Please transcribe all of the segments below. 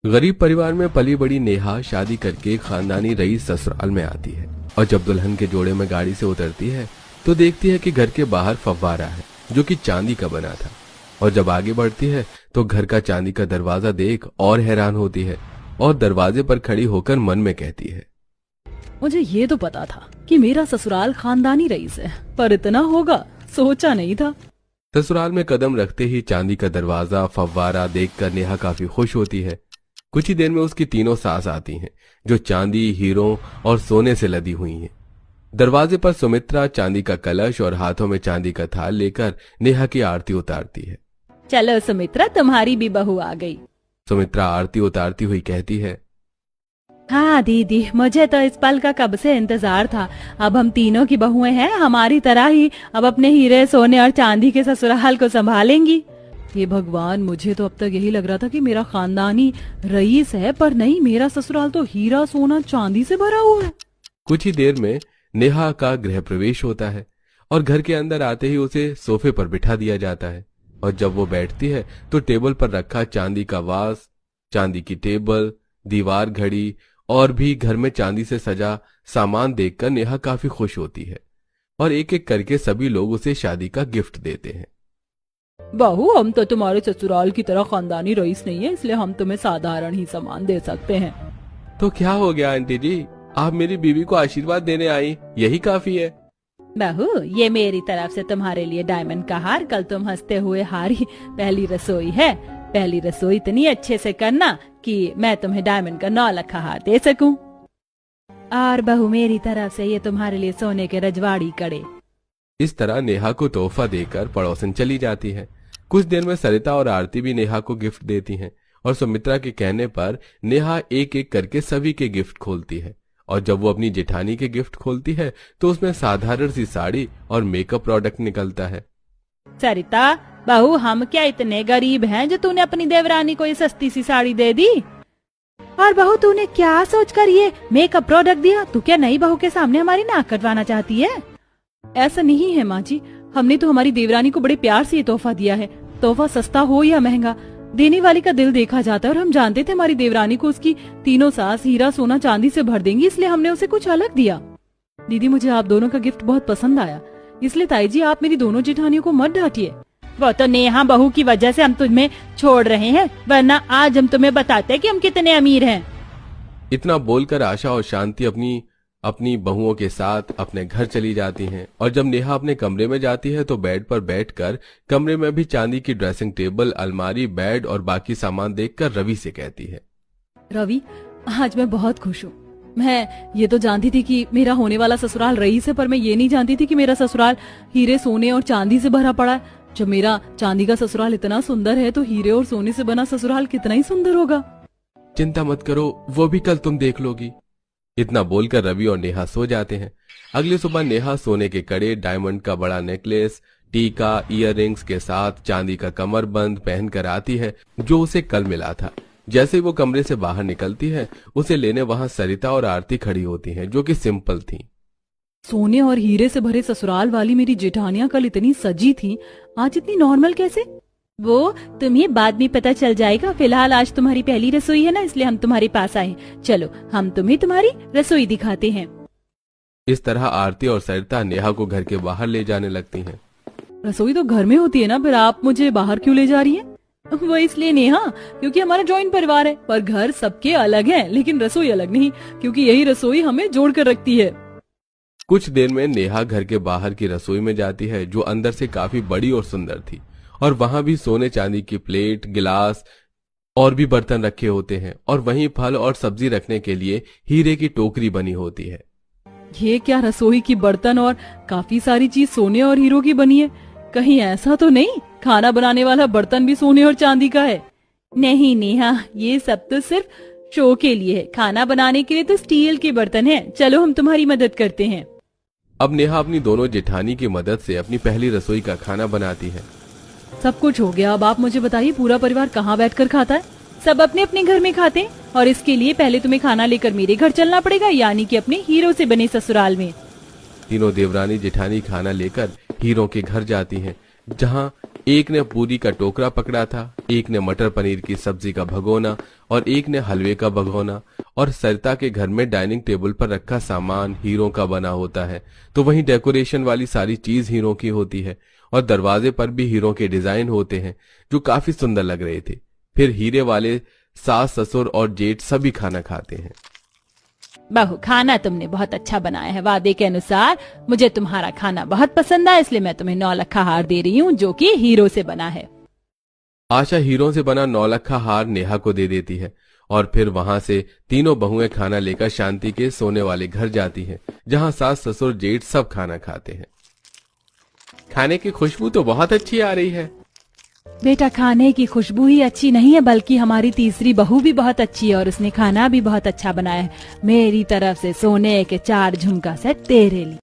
गरीब परिवार में पली बड़ी नेहा शादी करके खानदानी रईस ससुराल में आती है और जब दुल्हन के जोड़े में गाड़ी से उतरती है तो देखती है कि घर के बाहर फव्वारा है जो कि चांदी का बना था। और जब आगे बढ़ती है तो घर का चांदी का दरवाजा देख और हैरान होती है और दरवाजे पर खड़ी होकर मन में कहती है, मुझे ये तो पता था कि मेरा ससुराल खानदानी रईस है, पर इतना होगा सोचा नहीं था। ससुराल में कदम रखते ही चांदी का दरवाजा फव्वारा देखकर नेहा काफी खुश होती है। कुछ ही देर में उसकी तीनों सास आती हैं जो चांदी, हीरों और सोने से लदी हुई हैं। दरवाजे पर सुमित्रा चांदी का कलश और हाथों में चांदी का थाल लेकर नेहा की आरती उतारती है। चलो सुमित्रा, तुम्हारी भी बहू आ गई। सुमित्रा आरती उतारती हुई कहती है, हाँ दीदी, मुझे तो इस पल का कब से इंतजार था। अब हम तीनों की बहुएं हैं, हमारी तरह ही अब अपने हीरे, सोने और चांदी के ससुराल को संभालेंगी। हे भगवान, मुझे तो अब तक यही लग रहा था कि मेरा खानदानी रईस है, पर नहीं, मेरा ससुराल तो हीरा, सोना, चांदी से भरा हुआ है। कुछ ही देर में नेहा का गृह प्रवेश होता है और घर के अंदर आते ही उसे सोफे पर बिठा दिया जाता है। और जब वो बैठती है तो टेबल पर रखा चांदी का वास, चांदी की टेबल, दीवार घड़ी और भी घर में चांदी से सजा सामान देखकर नेहा काफी खुश होती है और एक एक करके सभी लोग उसे शादी का गिफ्ट देते हैं। बहू, हम तो तुम्हारे ससुराल की तरह खानदानी रईस नहीं है, इसलिए हम तुम्हें साधारण ही सामान दे सकते हैं। तो क्या हो गया आंटी जी, आप मेरी बीवी को आशीर्वाद देने आई, यही काफी है। बहू, ये मेरी तरफ से तुम्हारे लिए डायमंड का हार, कल तुम हंसते हुए हारी पहली रसोई है। पहली रसोई इतनी अच्छे से करना कि मैं तुम्हें डायमंड का 9 लाख का हार दे सकूं। और बहू, मेरी तरफ से ये तुम्हारे लिए सोने के रजवाड़ी कड़े। इस तरह नेहा को तोहफा देकर पड़ोसन चली जाती है। कुछ देर में सरिता और आरती भी नेहा को गिफ्ट देती हैं और सुमित्रा के कहने पर नेहा एक एक करके सभी के गिफ्ट खोलती है। और जब वो अपनी जेठानी के गिफ्ट खोलती है तो उसमें साधारण सी साड़ी और मेकअप प्रोडक्ट निकलता है। सरिता बहू, हम क्या इतने गरीब हैं जो तूने अपनी देवरानी को ये सस्ती सी साड़ी दे दी? और बहू, तूने क्या सोचकर ये मेकअप प्रोडक्ट दिया? तू क्या नई बहू के सामने हमारी नाक कटवाना चाहती है? ऐसा नहीं है माँ जी, हमने तो हमारी देवरानी को बड़े प्यार से ये तोहफा दिया है। तोहफा सस्ता हो या महंगा, देने वाले का दिल देखा जाता है और हम जानते थे हमारी देवरानी को उसकी तीनों सास हीरा, सोना, चांदी से भर देंगी, इसलिए हमने उसे कुछ अलग दिया। दीदी, मुझे आप दोनों का गिफ्ट बहुत पसंद आया, इसलिए ताई जी आप मेरी दोनों जेठानियों को मत डांटिए। वो तो नेहा बहू की वजह से हम तुम्हें छोड़ रहे हैं, वरना आज हम तुम्हें बताते कि हम कितने अमीर हैं। इतना बोलकर आशा और शांति अपनी बहुओं के साथ अपने घर चली जाती हैं। और जब नेहा अपने कमरे में जाती है तो बेड पर बैठकर कमरे में भी चांदी की ड्रेसिंग टेबल, अलमारी, बेड और बाकी सामान देखकर रवि से कहती है, रवि, आज मैं बहुत खुश हूँ। मैं ये तो जानती थी कि मेरा होने वाला ससुराल रईस है, पर मैं ये नहीं जानती थी कि मेरा ससुराल हीरे, सोने और चांदी से भरा पड़ा है। जब मेरा चांदी का ससुराल इतना सुंदर है तो हीरे और सोने से बना ससुराल कितना ही सुंदर होगा। चिंता मत करो, वो भी कल तुम देख लोगी। इतना बोलकर रवि और नेहा सो जाते हैं। अगली सुबह नेहा सोने के कड़े, डायमंड का बड़ा नेकलेस, टीका, इयररिंग्स के साथ चांदी का कमरबंद पहनकर आती है जो उसे कल मिला था। जैसे ही वो कमरे से बाहर निकलती है उसे लेने वहां सरिता और आरती खड़ी होती हैं जो कि सिंपल थी। सोने और हीरे से भरे ससुराल वाली मेरी जेठानियां कल इतनी सजी थी, आज इतनी नॉर्मल कैसे? वो तुम्हें बाद में पता चल जाएगा, फिलहाल आज तुम्हारी पहली रसोई है ना, इसलिए हम तुम्हारे पास आए। चलो हम तुम्हें तुम्हारी रसोई दिखाते हैं। इस तरह आरती और सरिता नेहा को घर के बाहर ले जाने लगती हैं। रसोई तो घर में होती है ना, फिर आप मुझे बाहर क्यों ले जा रही हैं? वो इसलिए नेहा, क्योंकि हमारा जॉइंट परिवार है, पर घर सबके अलग है, लेकिन रसोई अलग नहीं, क्योंकि यही रसोई हमें जोड़ कर रखती है। कुछ देर में नेहा घर के बाहर की रसोई में जाती है जो अंदर से काफी बड़ी और सुंदर थी और वहां भी सोने चांदी की प्लेट, गिलास और भी बर्तन रखे होते हैं और वहीं फल और सब्जी रखने के लिए हीरे की टोकरी बनी होती है। ये क्या, रसोई की बर्तन और काफी सारी चीज सोने और हीरो की बनी है? कहीं ऐसा तो नहीं खाना बनाने वाला बर्तन भी सोने और चांदी का है? नहीं नेहा, ये सब तो सिर्फ शो के लिए है, खाना बनाने के लिए तो स्टील के बर्तन है। चलो हम तुम्हारी मदद करते हैं। अब नेहा अपनी दोनों जेठानी की मदद से अपनी पहली रसोई का खाना बनाती है। सब कुछ हो गया, अब आप मुझे बताइए पूरा परिवार कहाँ बैठकर खाता है? सब अपने अपने घर में खाते हैं और इसके लिए पहले तुम्हें खाना लेकर मेरे घर चलना पड़ेगा, यानी कि अपने हीरो से बने ससुराल में। तीनों देवरानी जेठानी खाना लेकर हीरो के घर जाती हैं, जहां एक ने पूरी का टोकरा पकड़ा था, एक ने मटर पनीर की सब्जी का भगोना और एक ने हलवे का भगोना। और सरिता के घर में डाइनिंग टेबल पर रखा सामान हीरों का बना होता है, तो वहीं डेकोरेशन वाली सारी चीज हीरों की होती है और दरवाजे पर भी हीरों के डिजाइन होते हैं जो काफी सुंदर लग रहे थे। फिर हीरे वाले सास ससुर और जेठ सभी खाना खाते हैं। बहू, खाना तुमने बहुत अच्छा बनाया है। वादे के अनुसार मुझे तुम्हारा खाना बहुत पसंद आया, इसलिए मैं तुम्हें 9 लखा हार दे रही हूँ जो कि हीरो से बना है। आशा हीरों से बना 9 लखा हार नेहा को दे देती है और फिर वहां से तीनों बहुएं खाना लेकर शांति के सोने वाले घर जाती हैं, जहां सास ससुर जेठ सब खाना खाते हैं। खाने की खुशबू तो बहुत अच्छी आ रही है। बेटा, खाने की खुशबू ही अच्छी नहीं है बल्कि हमारी तीसरी बहू भी बहुत अच्छी है और उसने खाना भी बहुत अच्छा बनाया है। मेरी तरफ से सोने के 4 झुमका सेट तेरे लिए।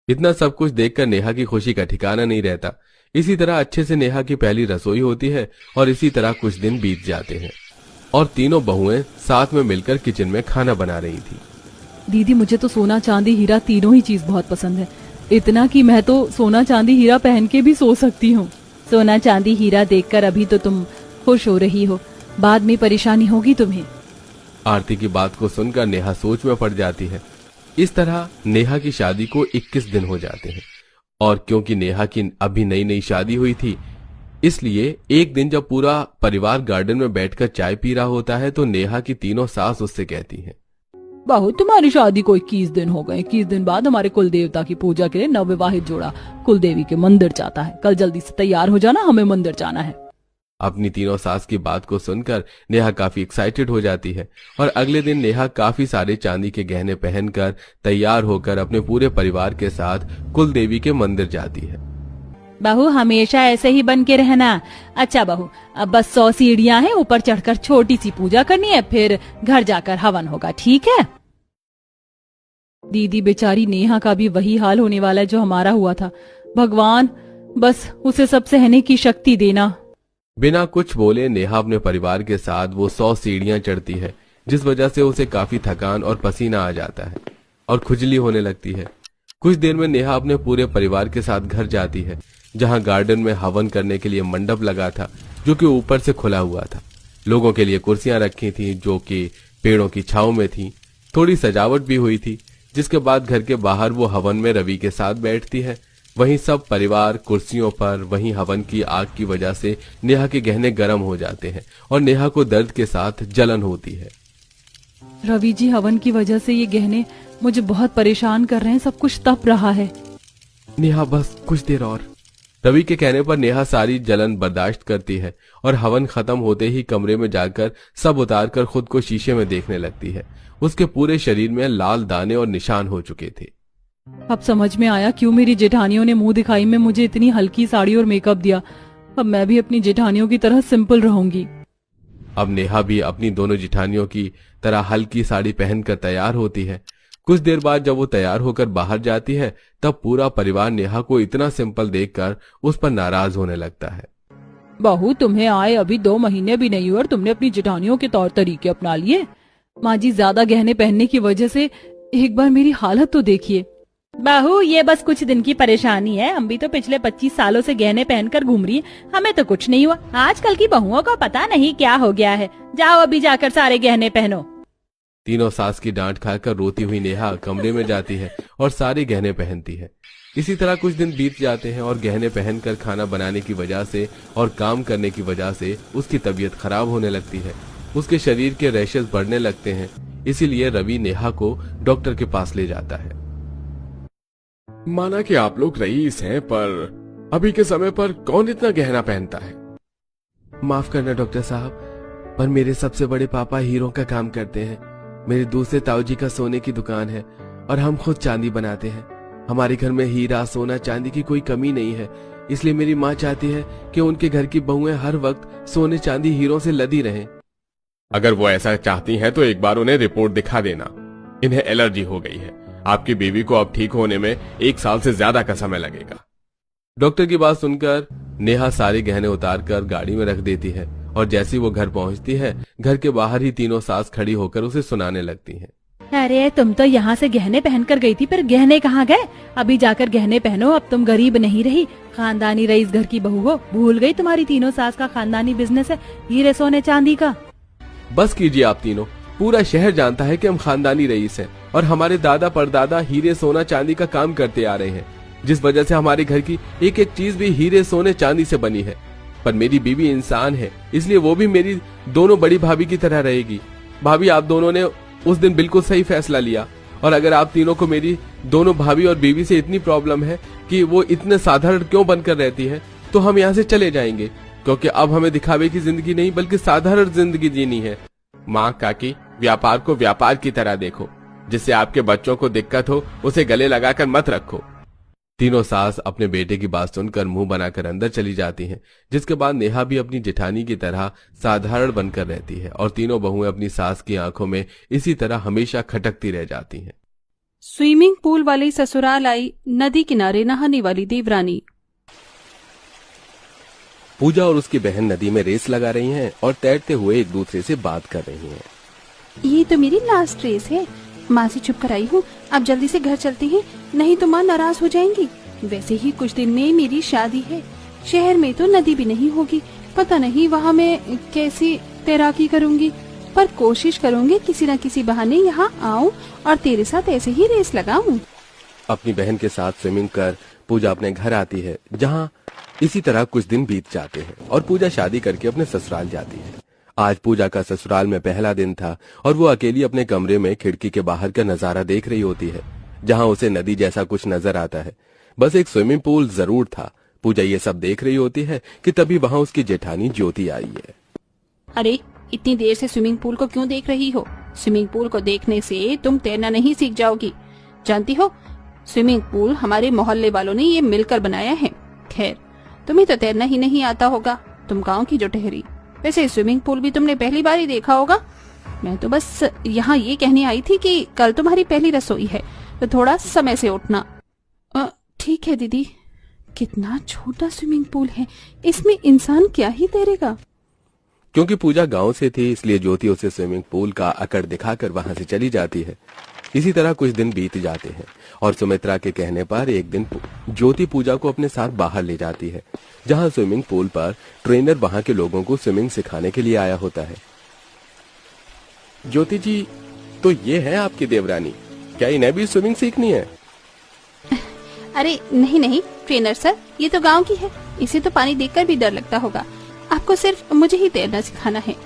इतना सब कुछ देखकर नेहा की खुशी का ठिकाना नहीं रहता। इसी तरह अच्छे से नेहा की पहली रसोई होती है और इसी तरह कुछ दिन बीत जाते हैं और तीनों बहुएं साथ में मिलकर किचन में खाना बना रही थी। दीदी, मुझे तो सोना चांदी हीरा तीनों ही चीज बहुत पसंद है, इतना कि मैं तो सोना चांदी हीरा पहन के भी सो सकती हूँ। सोना चांदी हीरा देखकर अभी तो तुम खुश हो रही हो, बाद में परेशानी होगी तुम्हें। आरती की बात को सुनकर नेहा सोच में पड़ जाती है। इस तरह नेहा की शादी को 21 दिन हो जाते हैं और क्योंकि नेहा की अभी नई नई शादी हुई थी, इसलिए एक दिन जब पूरा परिवार गार्डन में बैठकर चाय पी रहा होता है तो नेहा की तीनों सास उससे कहती हैं, बहू, तुम्हारी शादी को 21 दिन हो गए। 21 दिन बाद हमारे कुल देवता की पूजा के लिए नवविवाहित जोड़ा कुल देवी के मंदिर जाता है। कल जल्दी से तैयार हो जाना, हमें मंदिर जाना है। अपनी तीनों सास की बात को सुनकर नेहा काफी एक्साइटेड हो जाती है और अगले दिन नेहा काफी सारे चांदी के गहने पहनकर तैयार होकर अपने पूरे परिवार के साथ कुल देवी के मंदिर जाती है। बहू, हमेशा ऐसे ही बन के रहना। अच्छा बहू, अब बस 100 सीढ़ियां हैं, ऊपर चढ़कर छोटी सी पूजा करनी है, फिर घर जाकर हवन होगा, ठीक है? दीदी, बेचारी नेहा का भी वही हाल होने वाला है जो हमारा हुआ था। भगवान, बस उसे सब सहने की शक्ति देना। बिना कुछ बोले नेहा अपने परिवार के साथ वो 100 सीढ़ियां चढ़ती है, जिस वजह से उसे काफी थकान और पसीना आ जाता है और खुजली होने लगती है। कुछ देर में नेहा अपने पूरे परिवार के साथ घर जाती है, जहां गार्डन में हवन करने के लिए मंडप लगा था जो कि ऊपर से खुला हुआ था। लोगों के लिए कुर्सियां रखी थी जो कि पेड़ों की छांव में थी। थोड़ी सजावट भी हुई थी, जिसके बाद घर के बाहर वो हवन में रवि के साथ बैठती है। वहीं सब परिवार कुर्सियों पर, वहीं हवन की आग की वजह से नेहा के गहने गर्म हो जाते हैं और नेहा को दर्द के साथ जलन होती है। रवि जी, हवन की वजह से ये गहने मुझे बहुत परेशान कर रहे हैं, सब कुछ तप रहा है। नेहा, बस कुछ देर और। रवि के कहने पर नेहा सारी जलन बर्दाश्त करती है और हवन खत्म होते ही कमरे में जाकर सब उतारकर खुद को शीशे में देखने लगती है। उसके पूरे शरीर में लाल दाने और निशान हो चुके थे। अब समझ में आया क्यों मेरी जेठानियों ने मुंह दिखाई में मुझे इतनी हल्की साड़ी और मेकअप दिया। अब मैं भी अपनी जेठानियों की तरह सिंपल रहूंगी। अब नेहा भी अपनी दोनों जेठानियों की तरह हल्की साड़ी पहनकर तैयार होती है। कुछ देर बाद जब वो तैयार होकर बाहर जाती है, तब पूरा परिवार नेहा को इतना सिंपल देखकर उस पर नाराज होने लगता है। बहू, तुम्हें आए अभी 2 महीने भी नहीं हुए और तुमने अपनी जेठानियों के तौर तरीके अपना लिए। माँ जी, ज्यादा गहने पहनने की वजह से एक बार मेरी हालत तो देखिए। बहू, ये बस कुछ दिन की परेशानी है। हम भी तो पिछले 25 सालों से गहने पहनकर घूम रही हैं, हमें तो कुछ नहीं हुआ। आजकल की बहुओं को पता नहीं क्या हो गया है। जाओ अभी जाकर सारे गहने पहनो। तीनों सास की डांट खाकर रोती हुई नेहा कमरे में जाती है और सारे गहने पहनती है। इसी तरह कुछ दिन बीत जाते हैं और गहने पहनकर खाना बनाने की वजह से और काम करने की वजह से उसकी तबीयत खराब होने लगती है। उसके शरीर के रैशेस बढ़ने लगते हैं। इसीलिए रवि नेहा को डॉक्टर के पास ले जाता है। माना कि आप लोग रईस हैं, पर अभी के समय पर कौन इतना गहना पहनता है? माफ करना डॉक्टर साहब, पर मेरे सबसे बड़े पापा हीरों का काम करते हैं। मेरे दूसरे ताऊजी का सोने की दुकान है और हम खुद चांदी बनाते हैं। हमारे घर में हीरा सोना चांदी की कोई कमी नहीं है, इसलिए मेरी माँ चाहती है कि उनके घर की बहुएं हर वक्त सोने चांदी हीरों से लदी रहें। अगर वो ऐसा चाहती हैं तो एक बार उन्हें रिपोर्ट दिखा देना। इन्हें एलर्जी हो गई है। आपकी बीवी को अब ठीक होने में 1 साल से ज्यादा का समय लगेगा। डॉक्टर की बात सुनकर नेहा सारे गहने उतारकर गाड़ी में रख देती है और जैसे वो घर पहुंचती है, घर के बाहर ही तीनों सास खड़ी होकर उसे सुनाने लगती हैं। अरे तुम तो यहाँ से गहने पहन कर गई थी, पर गहने कहाँ गए? अभी जाकर गहने पहनो, अब तुम गरीब नहीं रही, खानदानी रईस घर की बहू हो। भूल गई तुम्हारी तीनों सास का खानदानी बिजनेस है, हीरे सोने चांदी का। बस कीजिए आप तीनों, पूरा शहर जानता है कि हम खानदानी रईस हैं और हमारे दादा परदादा हीरे सोना चांदी का काम करते आ रहे हैं, जिस वजह से हमारे घर की एक एक चीज भी हीरे सोने चांदी से बनी है। पर मेरी बीवी इंसान है, इसलिए वो भी मेरी दोनों बड़ी भाभी की तरह रहेगी। भाभी, आप दोनों ने उस दिन बिल्कुल सही फैसला लिया, और अगर आप तीनों को मेरी दोनों भाभी और बीवी से इतनी प्रॉब्लम है कि वो इतने साधारण क्यों बनकर रहती है, तो हम यहाँ से चले जाएंगे, क्योंकि अब हमें दिखावे की जिंदगी नहीं बल्कि साधारण जिंदगी जीनी है। माँ काकी, व्यापार को व्यापार की तरह देखो, जिससे आपके बच्चों को दिक्कत हो उसे गले लगाकर मत रखो। तीनों सास अपने बेटे की बात सुनकर मुंह बनाकर अंदर चली जाती हैं, जिसके बाद नेहा भी अपनी जेठानी की तरह साधारण बनकर रहती है और तीनों बहुएं अपनी सास की आंखों में इसी तरह हमेशा खटकती रह जाती हैं। स्विमिंग पूल वाली ससुराल आई नदी किनारे नहाने वाली देवरानी। पूजा और उसकी बहन नदी में रेस लगा रही हैं और तैरते हुए एक दूसरे से बात कर रही हैं। ये तो मेरी लास्ट रेस है, माँ से छुप कर आई हूँ, अब जल्दी से घर चलते हैं, नहीं तो माँ नाराज हो जाएंगी। वैसे ही कुछ दिन में मेरी शादी है, शहर में तो नदी भी नहीं होगी, पता नहीं वहाँ मैं कैसी तैराकी करूँगी, पर कोशिश करूँगी किसी न किसी बहाने यहाँ आऊँ और तेरे साथ ऐसे ही रेस लगाऊं। अपनी बहन के साथ स्विमिंग कर पूजा अपने घर आती है, जहाँ इसी तरह कुछ दिन बीत जाते हैं और पूजा शादी करके अपने ससुराल जाती है। आज पूजा का ससुराल में पहला दिन था और वो अकेली अपने कमरे में खिड़की के बाहर का नजारा देख रही होती है, जहाँ उसे नदी जैसा कुछ नजर आता है। बस एक स्विमिंग पूल जरूर था। पूजा ये सब देख रही होती है कि तभी वहाँ उसकी जेठानी ज्योति आई है। अरे, इतनी देर से स्विमिंग पूल को क्यों देख रही हो? स्विमिंग पूल को देखने से तुम तैरना नहीं सीख जाओगी। जानती हो, स्विमिंग पूल हमारे मोहल्ले वालों ने ये मिलकर बनाया है। खैर, तुम्हें तो तैरना ही नहीं आता होगा, तुम गाँव की जो ठहरी। वैसे स्विमिंग पूल भी तुमने पहली बार ही देखा होगा। मैं तो बस यहाँ ये कहने आई थी कि कल तुम्हारी पहली रसोई है, तो थोड़ा समय से उठना। ठीक है दीदी। कितना छोटा स्विमिंग पूल है, इसमें इंसान क्या ही तैरेगा। क्योंकि पूजा गांव से थी, इसलिए ज्योति उसे स्विमिंग पूल का अकड़ दिखाकर वहां से चली जाती है। इसी तरह कुछ दिन बीत जाते हैं और सुमित्रा के कहने पर एक दिन ज्योति पूजा को अपने साथ बाहर ले जाती है, जहां स्विमिंग पूल पर ट्रेनर वहां के लोगों को स्विमिंग सिखाने के लिए आया होता है। ज्योति जी, तो ये है आपकी देवरानी, क्या इन्हें भी स्विमिंग सीखनी है? अरे नहीं नहीं ट्रेनर सर, ये तो गांव की है, इसे तो पानी देखकर भी डर लगता होगा, आपको सिर्फ मुझे ही तैरना सिखाना है।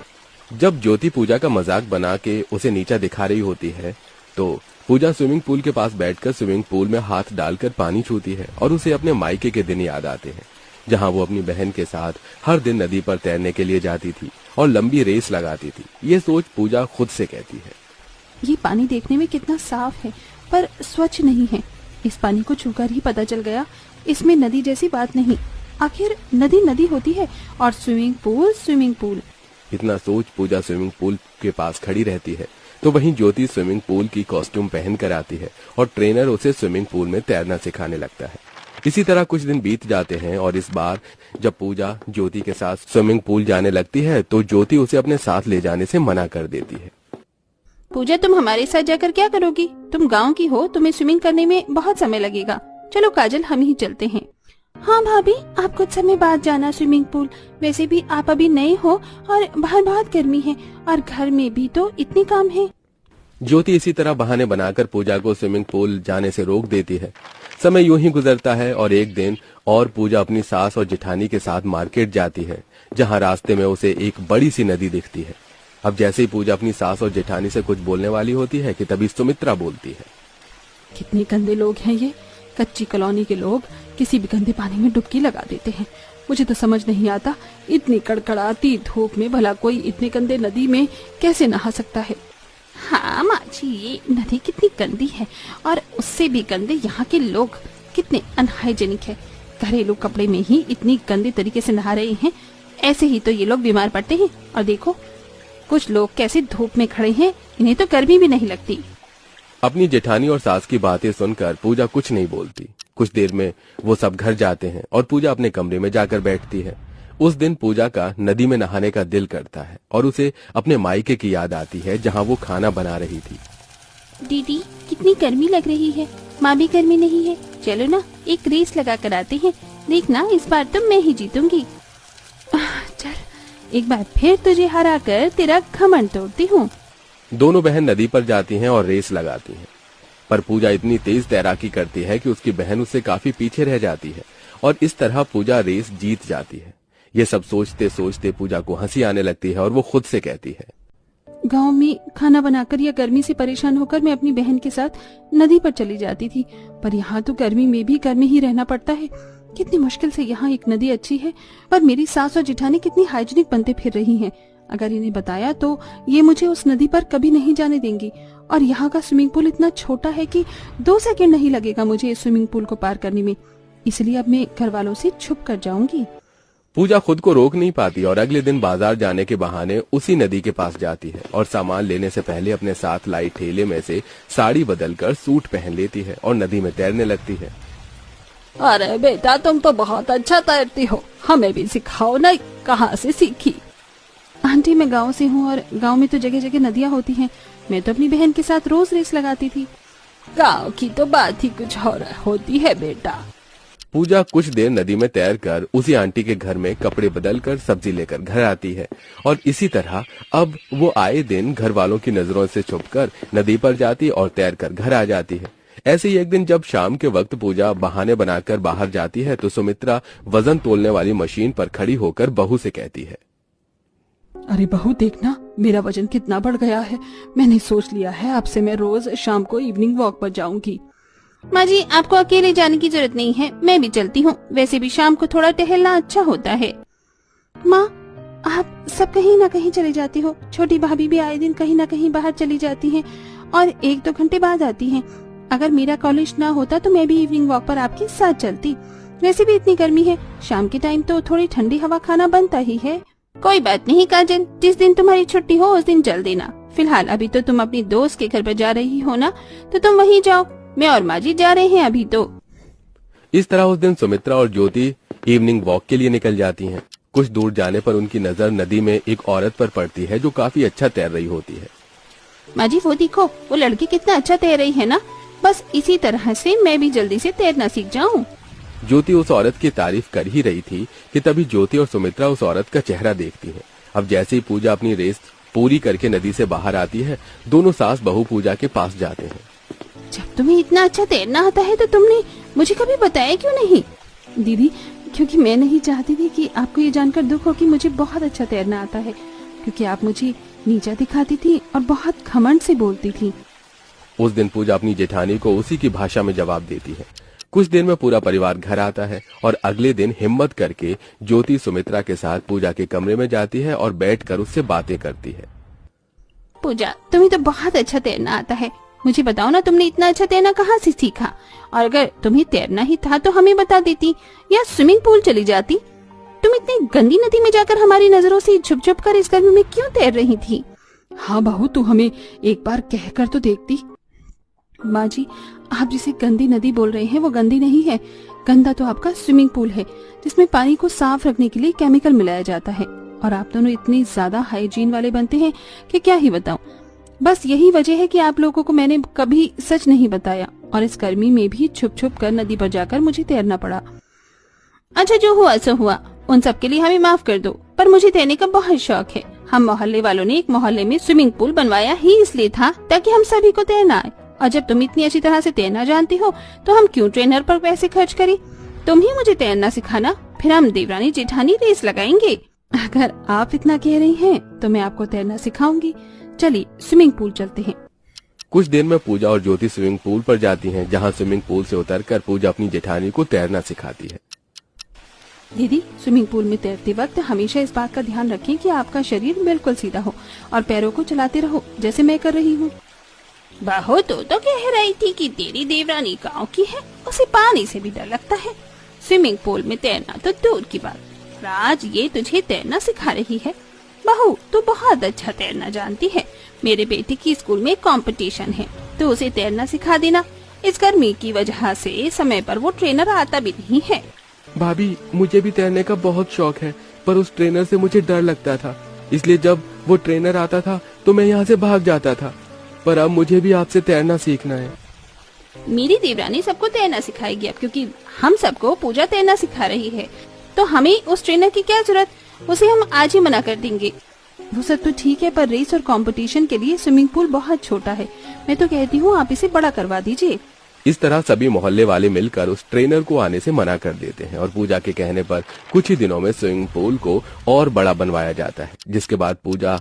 जब ज्योति पूजा का मजाक बना के उसे नीचा दिखा रही होती है, तो पूजा स्विमिंग पूल के पास बैठकर स्विमिंग पूल में हाथ डालकर पानी छूती है और उसे अपने मायके के दिन याद आते हैं, जहां वो अपनी बहन के साथ हर दिन नदी पर तैरने के लिए जाती थी और लंबी रेस लगाती थी। ये सोच पूजा खुद से कहती है, ये पानी देखने में कितना साफ है, पर स्वच्छ नहीं है। इस पानी को छूकर ही पता चल गया, इसमें नदी जैसी बात नहीं। आखिर नदी नदी होती है और स्विमिंग पूल स्विमिंग पूल। इतना सोच पूजा स्विमिंग पूल के पास खड़ी रहती है, तो वहीं ज्योति स्विमिंग पूल की कॉस्ट्यूम पहन कर आती है और ट्रेनर उसे स्विमिंग पूल में तैरना सिखाने लगता है। इसी तरह कुछ दिन बीत जाते हैं और इस बार जब पूजा ज्योति के साथ स्विमिंग पूल जाने लगती है, तो ज्योति उसे अपने साथ ले जाने से मना कर देती है। पूजा, तुम हमारे साथ जाकर क्या करोगी? तुम गांव की हो, तुम्हें स्विमिंग करने में बहुत समय लगेगा। चलो काजल, हम ही चलते हैं। हाँ भाभी, आप कुछ समय बाद जाना स्विमिंग पूल। वैसे भी आप अभी नए हो और बाहर बहुत गर्मी है और घर में भी तो इतने काम है। ज्योति इसी तरह बहाने बनाकर पूजा को स्विमिंग पूल जाने से रोक देती है। समय यूं ही गुजरता है और एक दिन और पूजा अपनी सास और जेठानी के साथ मार्केट जाती है, जहां रास्ते में उसे एक बड़ी सी नदी दिखती है। अब जैसे ही पूजा अपनी सास और जेठानी से कुछ बोलने वाली होती है कि तभी सुमित्रा बोलती है, कितने गंदे लोग हैं ये। कच्ची कॉलोनी के लोग किसी भी गंदे पानी में डुबकी लगा देते हैं। मुझे तो समझ नहीं आता, इतनी कड़कड़ाती धूप में भला कोई इतने गंदे नदी में कैसे नहा सकता है। हाँ माँ जी, ये नदी कितनी गंदी है और उससे भी गंदे यहाँ के लोग कितने अनहाइजेनिक है। घरेलू कपड़े में ही इतनी गंदे तरीके से नहा रहे हैं, ऐसे ही तो ये लोग बीमार पड़ते हैं। और देखो कुछ लोग कैसे धूप में खड़े हैं, इन्हें तो गर्मी भी नहीं लगती। अपनी जेठानी और सास की बातें सुनकर पूजा कुछ नहीं बोलती। कुछ देर में वो सब घर जाते हैं और पूजा अपने कमरे में जाकर बैठती है। उस दिन पूजा का नदी में नहाने का दिल करता है और उसे अपने मायके की याद आती है, जहां वो खाना बना रही थी। दीदी कितनी गर्मी लग रही है, माँ भी गर्मी नहीं है, चलो ना एक रेस लगा कर आते हैं, देखना इस बार तो मैं ही जीतूंगी। चल एक बार फिर तुझे हरा कर तेरा घमंड तोड़ती हूँ। दोनों बहन नदी पर जाती हैं और रेस लगाती हैं, पर पूजा इतनी तेज तैराकी करती है कि उसकी बहन उससे काफी पीछे रह जाती है और इस तरह पूजा रेस जीत जाती है। ये सब सोचते सोचते पूजा को हंसी आने लगती है और वो खुद से कहती है, गांव में खाना बनाकर या गर्मी से परेशान होकर मैं अपनी बहन के साथ नदी पर चली जाती थी, पर यहाँ तो गर्मी में भी घर में ही रहना पड़ता है। कितनी मुश्किल से यहाँ एक नदी अच्छी है, पर मेरी सास और जिठानी कितनी हाइजीनिक बनते फिर रही हैं। अगर इन्हें बताया तो ये मुझे उस नदी पर कभी नहीं जाने देंगी। और यहाँ का स्विमिंग पूल इतना छोटा है कि 2 सेकंड नहीं लगेगा मुझे इस स्विमिंग पूल को पार करने में, इसलिए अब मैं घर वालों से छुप कर जाऊंगी। पूजा खुद को रोक नहीं पाती और अगले दिन बाजार जाने के बहाने उसी नदी के पास जाती है और सामान लेने से पहले अपने साथ लाई ठेले में से साड़ी बदलकर सूट पहन लेती है और नदी में तैरने लगती है। अरे बेटा तुम तो बहुत अच्छा तैरती हो, हमें भी सिखाओ ना, कहाँ से सीखी? आंटी मैं गांव से हूँ और गांव में तो जगह जगह नदियाँ होती हैं, मैं तो अपनी बहन के साथ रोज रेस लगाती थी। गांव की तो बात ही कुछ और होती है बेटा। पूजा कुछ देर नदी में तैरकर उसी आंटी के घर में कपड़े बदलकर सब्जी लेकर घर आती है और इसी तरह अब वो आए दिन घर वालों की नजरों से छुपकर नदी पर जाती और तैरकर घर आ जाती है। ऐसे ही एक दिन जब शाम के वक्त पूजा बहाने बनाकर बाहर जाती है तो सुमित्रा वजन तोलने वाली मशीन पर खड़ी होकर बहू से कहती है, अरे बहू देखना मेरा वजन कितना बढ़ गया है, मैंने सोच लिया है अब से मैं रोज शाम को इवनिंग वॉक पर जाऊंगी। माँ जी आपको अकेले जाने की जरूरत नहीं है, मैं भी चलती हूँ, वैसे भी शाम को थोड़ा टहलना अच्छा होता है। माँ आप सब कहीं ना कहीं चले जाती हो, छोटी भाभी भी आए दिन कहीं ना कहीं बाहर चली जाती हैं और 1-2 घंटे बाद आती हैं। अगर मेरा कॉलेज ना होता तो मैं भी इवनिंग वॉक पर आपके साथ चलती, वैसे भी इतनी गर्मी है, शाम के टाइम तो थोड़ी ठंडी हवा खाना बनता ही है। कोई बात नहीं काजल, जिस दिन तुम्हारी छुट्टी हो उस दिन चल देना। फिलहाल अभी तो तुम अपनी दोस्त के घर पर जा रही हो ना, तो तुम वहीं जाओ, मैं और माँ जी जा रहे हैं अभी तो। इस तरह उस दिन सुमित्रा और ज्योति इवनिंग वॉक के लिए निकल जाती हैं। कुछ दूर जाने पर उनकी नजर नदी में एक औरत पर पड़ती है जो काफी अच्छा तैर रही होती है। माँ जी वो देखो, वो लड़की कितना अच्छा तैर रही है ना, बस इसी तरह से मैं भी जल्दी से तैरना सीख जाऊँ। ज्योति उस औरत की तारीफ कर ही रही थी कि तभी ज्योति और सुमित्रा उस औरत का चेहरा देखती है। अब जैसे ही पूजा अपनी रेस पूरी करके नदी से बाहर आती है, दोनों सास बहू पूजा के पास जाते हैं। जब तुम्हें इतना अच्छा तैरना आता है तो तुमने मुझे कभी बताया क्यों नहीं? दीदी क्योंकि मैं नहीं चाहती थी कि आपको ये जानकर दुख हो कि मुझे बहुत अच्छा तैरना आता है, क्योंकि आप मुझे नीचा दिखाती थी और बहुत घमंड से बोलती थी। उस दिन पूजा अपनी जेठानी को उसी की भाषा में जवाब देती है। कुछ देर में पूरा परिवार घर आता है और अगले दिन हिम्मत करके ज्योति सुमित्रा के साथ पूजा के कमरे में जाती है और बैठकर उससे बातें करती है। पूजा तुम्हें तो बहुत अच्छा तैरना आता है, मुझे बताओ ना तुमने इतना अच्छा तैरना कहाँ से सीखा? और अगर तुम्हें तैरना ही था तो हमें बता देती या स्विमिंग पूल चली जाती। तुम इतनी गंदी नदी में जाकर हमारी नजरों से छुप छुप कर इस गर्मी में क्यों तैर रही थी? हाँ बहू तू हमें एक बार कहकर तो देखती। माँ जी आप जिसे गंदी नदी बोल रहे हैं वो गंदी नहीं है, गंदा तो आपका स्विमिंग पूल है जिसमें पानी को साफ रखने के लिए केमिकल मिलाया जाता है, और आप दोनों इतने ज्यादा हाइजीन वाले बनते हैं कि क्या ही बताऊं। बस यही वजह है कि आप लोगों को मैंने कभी सच नहीं बताया और इस गर्मी में भी छुप छुप कर नदी पर जाकर मुझे तैरना पड़ा। अच्छा जो हुआ सो हुआ, उन सब के लिए हमें माफ कर दो, पर मुझे तैरने का बहुत शौक है। हम मोहल्ले वालों ने एक मोहल्ले में स्विमिंग पूल बनवाया ही इसलिए था ताकि हम सभी को तैरना आए, और जब तुम इतनी अच्छी तरह से तैरना जानती हो तो हम क्यों ट्रेनर पर पैसे खर्च करें? तुम ही मुझे तैरना सिखाना, फिर हम देवरानी जेठानी रेस लगाएंगे। अगर आप इतना कह रही हैं तो मैं आपको तैरना सिखाऊंगी। चलिए स्विमिंग पूल चलते हैं। कुछ देर में पूजा और ज्योति स्विमिंग पूल पर जाती हैं, जहां स्विमिंग पूल से उतरकर पूजा अपनी जेठानी को तैरना सिखाती है। दीदी स्विमिंग पूल में तैरते वक्त हमेशा इस बात का ध्यान रखें कि आपका शरीर बिल्कुल सीधा हो और पैरों को चलाते रहो जैसे मैं कर रही हूँ। बहू तो कह रही थी कि तेरी देवरानी गाँव की है, उसे पानी से भी डर लगता है, स्विमिंग पूल में तैरना तो दूर की बात, राज ये तुझे तैरना सिखा रही है। बहू तू बहुत अच्छा तैरना जानती है, मेरे बेटे की स्कूल में कंपटीशन है तो उसे तैरना सिखा देना। इस गर्मी की वजह से समय पर वो ट्रेनर आता भी नहीं है। भाभी मुझे भी तैरने का बहुत शौक है, पर उस ट्रेनर से मुझे डर लगता था, इसलिए जब वो ट्रेनर आता था तो मैं यहाँ से भाग जाता था। पर अब मुझे भी आपसे तैरना सीखना है। मेरी देवरानी सबको तैरना सिखाएगी अब, क्योंकि हम सबको पूजा तैरना सिखा रही है, तो हमें उस ट्रेनर की क्या जरूरत, उसे हम आज ही मना कर देंगे। वो सब तो ठीक है, पर रेस और कंपटीशन के लिए स्विमिंग पूल बहुत छोटा है। मैं तो कहती हूँ आप इसे बड़ा करवा दीजिए। इस तरह सभी मोहल्ले वाले मिलकर उस ट्रेनर को आने से मना कर देते हैं और पूजा के कहने पर कुछ ही दिनों में स्विमिंग पूल को और बड़ा बनवाया जाता है, जिसके बाद पूजा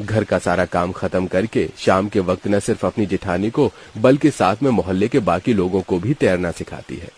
घर का सारा काम खत्म करके शाम के वक्त न सिर्फ अपनी जेठानी को बल्कि साथ में मोहल्ले के बाकी लोगों को भी तैरना सिखाती है।